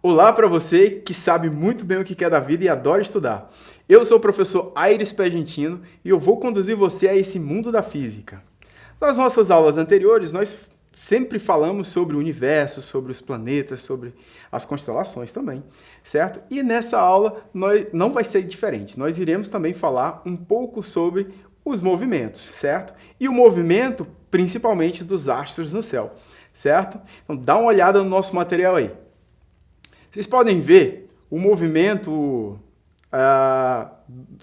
Olá para você que sabe muito bem o que quer da vida e adora estudar. Eu sou o professor Aires Pegentino e eu vou conduzir você a esse mundo da física. Nas nossas aulas anteriores, nós sempre falamos sobre o universo, sobre os planetas, sobre as constelações também, certo? E nessa aula não vai ser diferente. Nós iremos também falar um pouco sobre os movimentos, certo? E o movimento, principalmente, dos astros no céu, certo? Então dá uma olhada no nosso material aí. Vocês podem ver o movimento.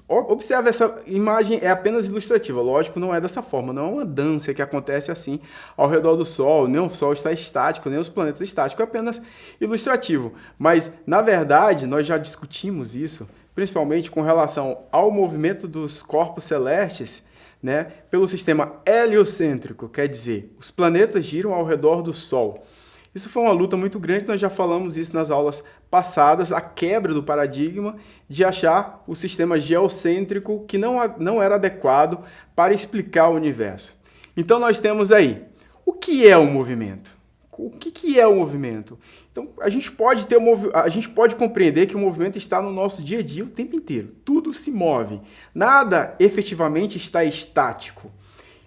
Observe, essa imagem é apenas ilustrativa, lógico, não é dessa forma, não é uma dança que acontece assim ao redor do Sol, nem o Sol está estático, nem os planetas estáticos, é apenas ilustrativo. Mas, na verdade, nós já discutimos isso, principalmente com relação ao movimento dos corpos celestes, né, pelo sistema heliocêntrico, quer dizer, os planetas giram ao redor do Sol. Isso foi uma luta muito grande, nós já falamos isso nas aulas passadas, a quebra do paradigma de achar o sistema geocêntrico que não era adequado para explicar o universo. Então nós temos aí, o que é o movimento? O que é o movimento? Então a gente pode compreender que o movimento está no nosso dia a dia o tempo inteiro. Tudo se move, nada efetivamente está estático.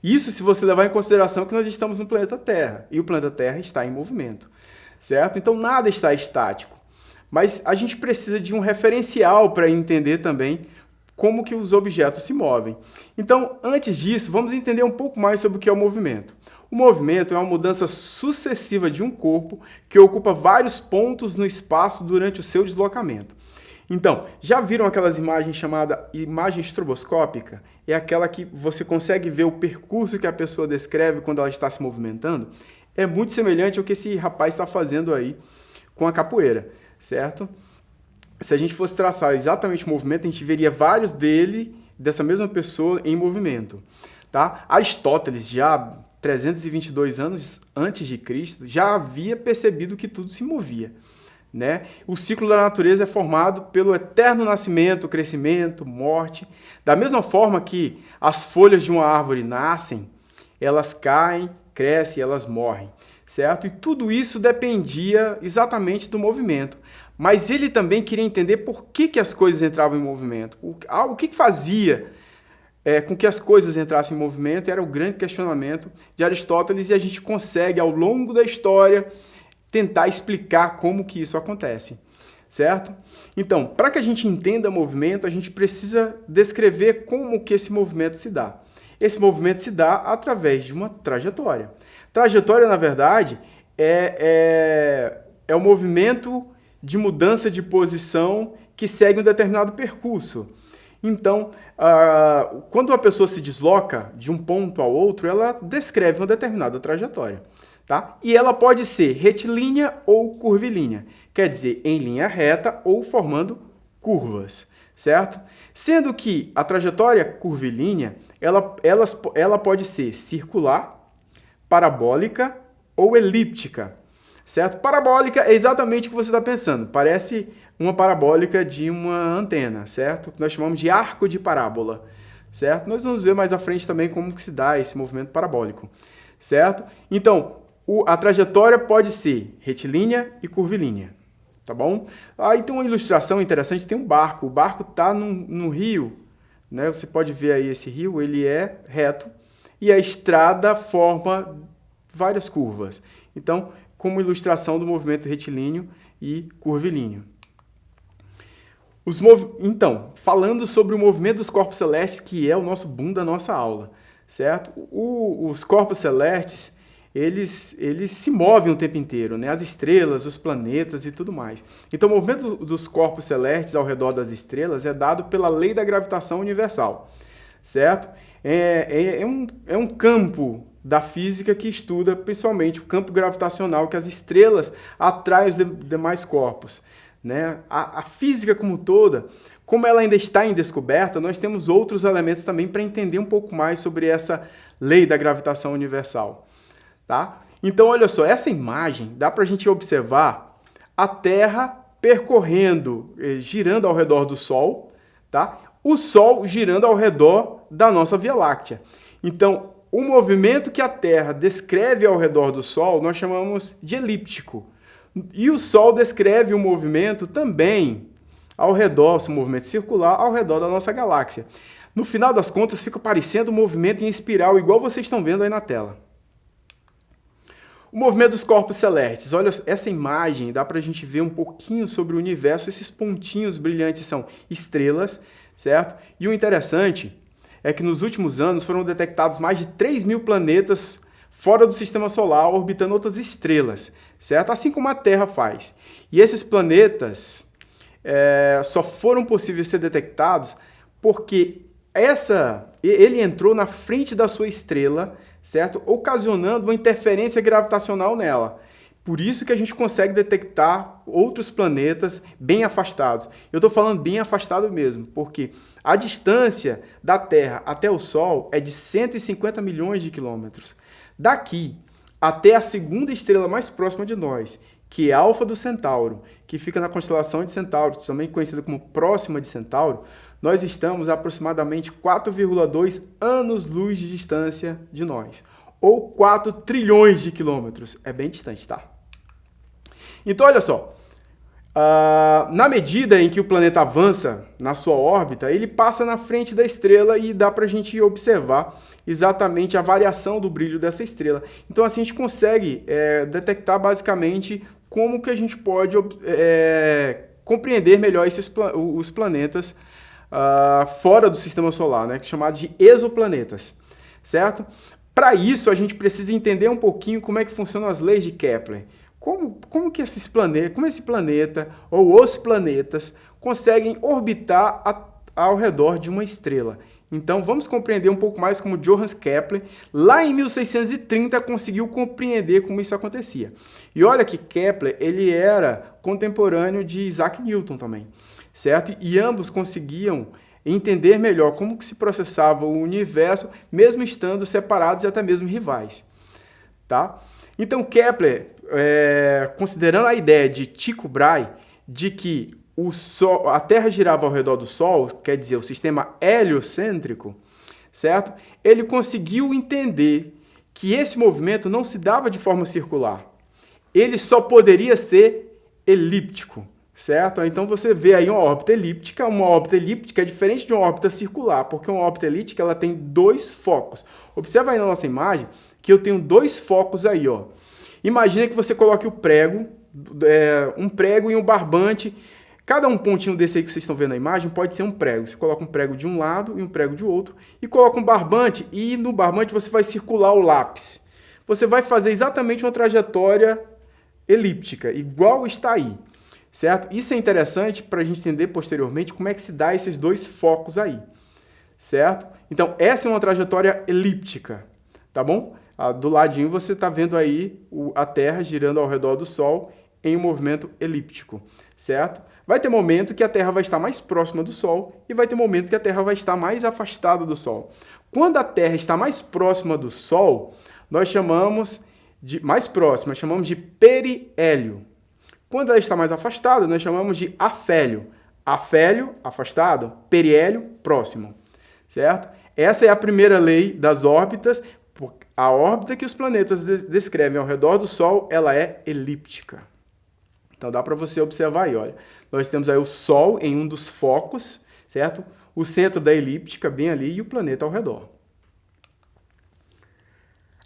Isso se você levar em consideração que nós estamos no planeta Terra, e o planeta Terra está em movimento, certo? Então nada está estático, mas a gente precisa de um referencial para entender também como que os objetos se movem. Então, antes disso, vamos entender um pouco mais sobre o que é o movimento. O movimento é uma mudança sucessiva de um corpo que ocupa vários pontos no espaço durante o seu deslocamento. Então, já viram aquelas imagens chamadas imagem estroboscópica? É aquela que você consegue ver o percurso que a pessoa descreve quando ela está se movimentando? É muito semelhante ao que esse rapaz está fazendo aí com a capoeira, certo? Se a gente fosse traçar exatamente o movimento, a gente veria vários dessa mesma pessoa em movimento, tá? Aristóteles, já 322 anos antes de Cristo, já havia percebido que tudo se movia. Né? O ciclo da natureza é formado pelo eterno nascimento, crescimento, morte. Da mesma forma que as folhas de uma árvore nascem, elas caem, crescem, elas morrem, certo? E tudo isso dependia exatamente do movimento. Mas ele também queria entender por que as coisas entravam em movimento. O que fazia com que as coisas entrassem em movimento era o grande questionamento de Aristóteles e a gente consegue, ao longo da história, tentar explicar como que isso acontece, certo? Então, para que a gente entenda o movimento, a gente precisa descrever como que esse movimento se dá. Esse movimento se dá através de uma trajetória. Trajetória, na verdade, é o movimento de mudança de posição que segue um determinado percurso. Então, quando uma pessoa se desloca de um ponto ao outro, ela descreve uma determinada trajetória. Tá? E ela pode ser retilínea ou curvilínea, quer dizer, em linha reta ou formando curvas, certo? Sendo que a trajetória curvilínea, ela pode ser circular, parabólica ou elíptica, certo? Parabólica é exatamente o que você está pensando, parece uma parabólica de uma antena, certo? Nós chamamos de arco de parábola, certo? Nós vamos ver mais à frente também como que se dá esse movimento parabólico, certo? Então, a trajetória pode ser retilínea e curvilínea, tá bom? Aí tem uma ilustração interessante, tem um barco. O barco está no rio, né? Você pode ver aí esse rio, ele é reto e a estrada forma várias curvas. Então, como ilustração do movimento retilíneo e curvilíneo. Então, falando sobre o movimento dos corpos celestes, que é o nosso boom da nossa aula, certo? Os corpos celestes, eles se movem o tempo inteiro, né? As estrelas, os planetas e tudo mais. Então, o movimento dos corpos celestes ao redor das estrelas é dado pela lei da gravitação universal, certo? É um campo da física que estuda principalmente o campo gravitacional que as estrelas atraem os demais corpos, né? A física como toda, como ela ainda está em descoberta, nós temos outros elementos também para entender um pouco mais sobre essa lei da gravitação universal. Tá? Então, olha só, essa imagem dá para a gente observar a Terra percorrendo, girando ao redor do Sol, tá? O Sol girando ao redor da nossa Via Láctea. Então, o movimento que a Terra descreve ao redor do Sol, nós chamamos de elíptico. E o Sol descreve o movimento também ao redor, o movimento circular ao redor da nossa galáxia. No final das contas, fica parecendo um movimento em espiral, igual vocês estão vendo aí na tela. O movimento dos corpos celestes. Olha, essa imagem dá para a gente ver um pouquinho sobre o universo. Esses pontinhos brilhantes são estrelas, certo? E o interessante é que nos últimos anos foram detectados mais de 3.000 planetas fora do Sistema Solar, orbitando outras estrelas, certo? Assim como a Terra faz. E esses planetas só foram possíveis ser detectados porque ele entrou na frente da sua estrela, certo? Ocasionando uma interferência gravitacional nela. Por isso que a gente consegue detectar outros planetas bem afastados. Eu estou falando bem afastado mesmo, porque a distância da Terra até o Sol é de 150 milhões de quilômetros. Daqui até a segunda estrela mais próxima de nós, que é Alfa do Centauro, que fica na constelação de Centauro, também conhecida como Próxima de Centauro, nós estamos a aproximadamente 4,2 anos-luz de distância de nós, ou 4 trilhões de quilômetros. É bem distante, tá? Então, olha só, na medida em que o planeta avança na sua órbita, ele passa na frente da estrela e dá para a gente observar exatamente a variação do brilho dessa estrela. Então, assim, a gente consegue detectar basicamente como que a gente pode compreender melhor os planetas fora do Sistema Solar, né, chamados de exoplanetas, certo? Para isso, a gente precisa entender um pouquinho como é que funcionam as leis de Kepler. Como que esse planeta ou os planetas conseguem orbitar ao redor de uma estrela. Então, vamos compreender um pouco mais como Johannes Kepler, lá em 1630, conseguiu compreender como isso acontecia. E olha que Kepler, ele era contemporâneo de Isaac Newton também, certo? E ambos conseguiam entender melhor como que se processava o universo, mesmo estando separados e até mesmo rivais, tá? Então, Kepler, considerando a ideia de Tycho Brahe, de que a Terra girava ao redor do Sol, quer dizer, o sistema heliocêntrico, certo? Ele conseguiu entender que esse movimento não se dava de forma circular. Ele só poderia ser elíptico, certo? Então você vê aí uma órbita elíptica é diferente de uma órbita circular, porque uma órbita elíptica ela tem dois focos. Observa aí na nossa imagem que eu tenho dois focos aí, ó. Imagina que você coloque um prego e um barbante. Cada um pontinho desse aí que vocês estão vendo na imagem pode ser um prego. Você coloca um prego de um lado e um prego de outro e coloca um barbante e no barbante você vai circular o lápis. Você vai fazer exatamente uma trajetória elíptica, igual está aí, certo? Isso é interessante para a gente entender posteriormente como é que se dá esses dois focos aí, certo? Então, essa é uma trajetória elíptica, tá bom? Do ladinho você está vendo aí a Terra girando ao redor do Sol em um movimento elíptico, certo? Vai ter momento que a Terra vai estar mais próxima do Sol e vai ter momento que a Terra vai estar mais afastada do Sol. Quando a Terra está mais próxima do Sol, nós chamamos de periélio. Quando ela está mais afastada, nós chamamos de afélio. Afélio, afastado, periélio, próximo, certo? Essa é a primeira lei das órbitas. A órbita que os planetas descrevem ao redor do Sol, ela é elíptica. Então dá para você observar aí, olha. Nós temos aí o Sol em um dos focos, certo? O centro da elíptica bem ali e o planeta ao redor.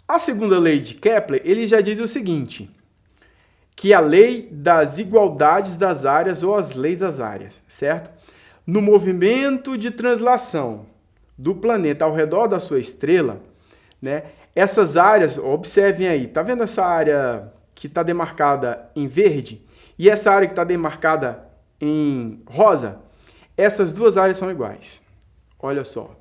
A segunda lei de Kepler, ele já diz o seguinte, que a lei das igualdades das áreas ou as leis das áreas, certo? No movimento de translação do planeta ao redor da sua estrela, né? Essas áreas, observem aí, tá vendo essa área que está demarcada em verde e essa área que está demarcada em rosa? Essas duas áreas são iguais. Olha só.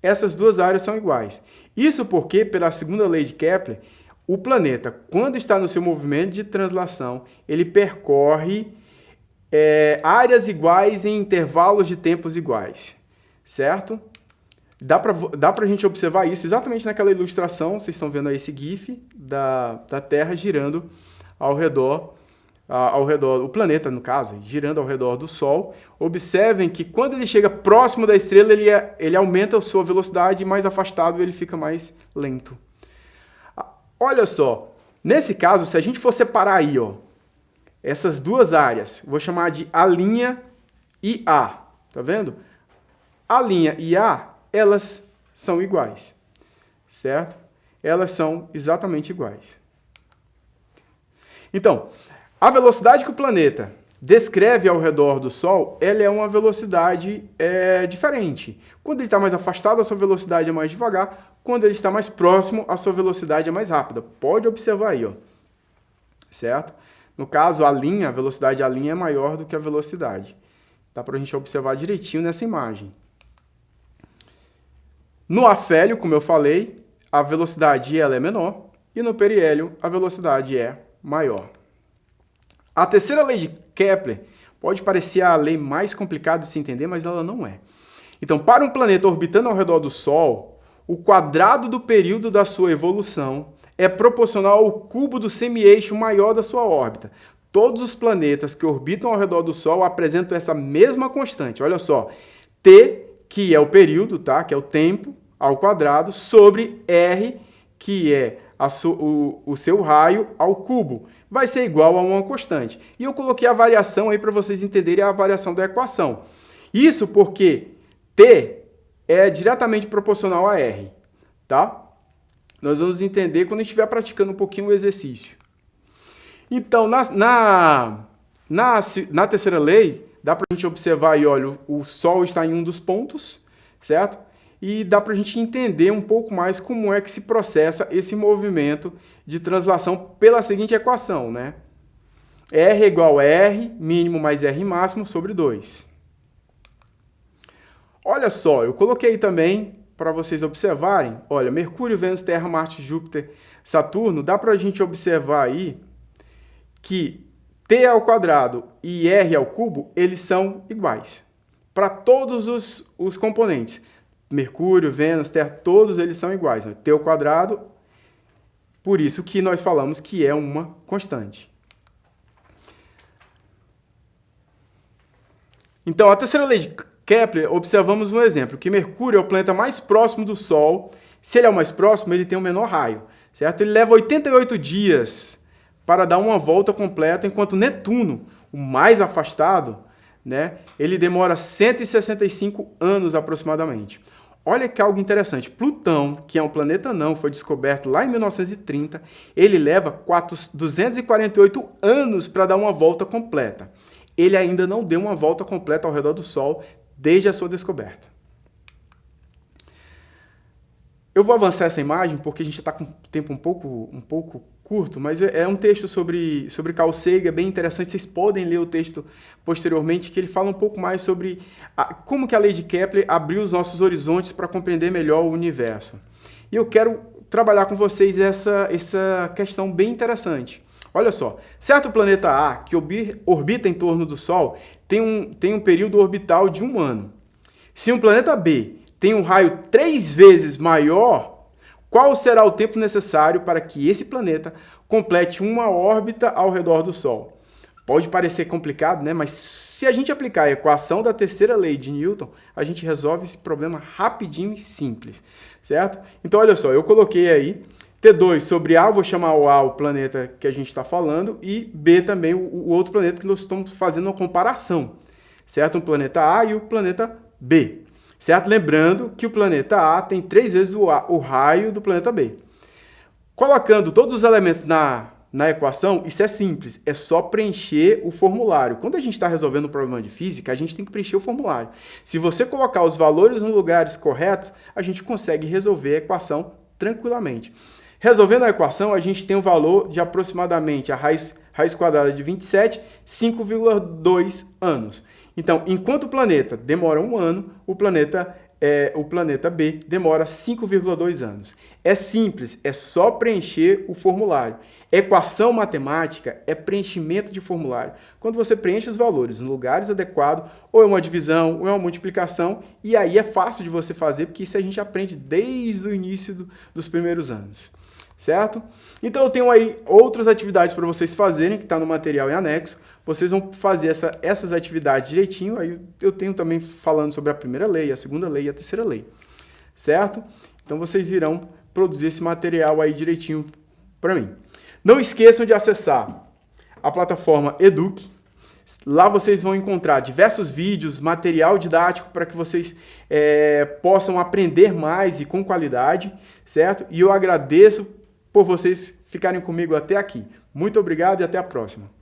Essas duas áreas são iguais. Isso porque, pela segunda lei de Kepler, o planeta, quando está no seu movimento de translação, ele percorre áreas iguais em intervalos de tempos iguais, certo? Dá para a gente observar isso exatamente naquela ilustração, vocês estão vendo aí esse GIF da Terra girando ao redor, o planeta, no caso, girando ao redor do Sol. Observem que quando ele chega próximo da estrela, ele aumenta a sua velocidade e mais afastado ele fica mais lento. Olha só, nesse caso, se a gente for separar aí, ó, essas duas áreas, vou chamar de A' e A, tá vendo? A' e A, elas são iguais, certo? Elas são exatamente iguais. Então, a velocidade que o planeta descreve ao redor do Sol, ela é uma velocidade diferente. Quando ele está mais afastado, a sua velocidade é mais devagar. Quando ele está mais próximo, a sua velocidade é mais rápida. Pode observar aí, ó. Certo? No caso, a velocidade A' é maior do que a velocidade. Dá para a gente observar direitinho nessa imagem. No afélio, como eu falei, a velocidade ela é menor. E no periélio, a velocidade é maior. A terceira lei de Kepler pode parecer a lei mais complicada de se entender, mas ela não é. Então, para um planeta orbitando ao redor do Sol, o quadrado do período da sua evolução é proporcional ao cubo do semi-eixo maior da sua órbita. Todos os planetas que orbitam ao redor do Sol apresentam essa mesma constante. Olha só, T, que é o período, tá? Que é o tempo, ao quadrado, sobre R, que é o seu raio, ao cubo. Vai ser igual a uma constante. E eu coloquei a variação aí para vocês entenderem a variação da equação. Isso porque T é diretamente proporcional a R, tá? Nós vamos entender quando a gente estiver praticando um pouquinho o exercício. Então, na terceira lei, dá para a gente observar aí, olha, o Sol está em um dos pontos, certo? E dá para a gente entender um pouco mais como é que se processa esse movimento de translação pela seguinte equação, né? R igual a R mínimo mais R máximo sobre 2. Olha só, eu coloquei também para vocês observarem, olha, Mercúrio, Vênus, Terra, Marte, Júpiter, Saturno, dá para a gente observar aí que T ao quadrado e R ao cubo, eles são iguais para todos os componentes. Mercúrio, Vênus, Terra, todos eles são iguais. Né? T ao quadrado, por isso que nós falamos que é uma constante. Então, a terceira lei de Kepler, observamos um exemplo, que Mercúrio é o planeta mais próximo do Sol. Se ele é o mais próximo, ele tem o menor raio, certo? Ele leva 88 dias para dar uma volta completa, enquanto Netuno, o mais afastado, né, ele demora 165 anos aproximadamente. Olha que algo interessante, Plutão, que é um planeta anão, foi descoberto lá em 1930, ele leva 248 anos para dar uma volta completa. Ele ainda não deu uma volta completa ao redor do Sol desde a sua descoberta. Eu vou avançar essa imagem porque a gente está com o tempo um pouco curto, mas é um texto sobre Carl Sagan, é bem interessante, vocês podem ler o texto posteriormente, que ele fala um pouco mais sobre como que a lei de Kepler abriu os nossos horizontes para compreender melhor o universo. E eu quero trabalhar com vocês essa questão bem interessante. Olha só, certo planeta A, que orbita em torno do Sol, tem um período orbital de 1 ano. Se um planeta B tem um raio 3 vezes maior, qual será o tempo necessário para que esse planeta complete uma órbita ao redor do Sol? Pode parecer complicado, né? Mas se a gente aplicar a equação da terceira lei de Newton, a gente resolve esse problema rapidinho e simples, certo? Então, olha só, eu coloquei aí T2 sobre A, vou chamar o A o planeta que a gente está falando, e B também o outro planeta que nós estamos fazendo uma comparação, certo? Um planeta A e o planeta B. Certo? Lembrando que o planeta A tem 3 vezes o raio do planeta B. Colocando todos os elementos na equação, isso é simples, é só preencher o formulário. Quando a gente está resolvendo um problema de física, a gente tem que preencher o formulário. Se você colocar os valores nos lugares corretos, a gente consegue resolver a equação tranquilamente. Resolvendo a equação, a gente tem um valor de aproximadamente a raiz quadrada de 27, 5,2 anos. Então, enquanto o planeta demora 1 ano, o planeta B demora 5,2 anos. É simples, é só preencher o formulário. Equação matemática é preenchimento de formulário. Quando você preenche os valores nos lugares adequados, ou é uma divisão, ou é uma multiplicação, e aí é fácil de você fazer, porque isso a gente aprende desde o início dos primeiros anos. Certo? Então, eu tenho aí outras atividades para vocês fazerem, que está no material em anexo. Vocês vão fazer essas atividades direitinho. Aí eu tenho também falando sobre a primeira lei, a segunda lei e a terceira lei. Certo? Então, vocês irão produzir esse material aí direitinho para mim. Não esqueçam de acessar a plataforma Eduque. Lá vocês vão encontrar diversos vídeos, material didático para que vocês possam aprender mais e com qualidade, certo? E eu agradeço por vocês ficarem comigo até aqui. Muito obrigado e até a próxima.